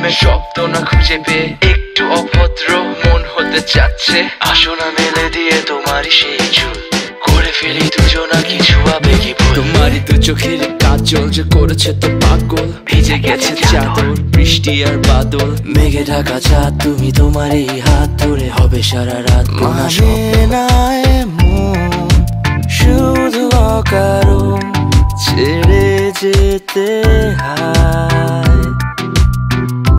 প্রেমের শব্দ না খুঁজে পেয়ে একটু অভদ্র মন হতে চাচ্ছে। আসো না মেলে দিয়ে তোমারই সেই চুল, করে ফেলি দুজনা কিছু আবেগী ভুল। তোমারই দু চোখের কাজল যে করেছে তো পাগল, ভিজে গেছে চাদর বৃষ্টি আর বাদল। মেঘে ঢাকা চাঁদ তুমি তোমারই হাত ধরে হবে সারা রাত। মানে না এমন শুধু অকারণ ছেড়ে যেতে হয়।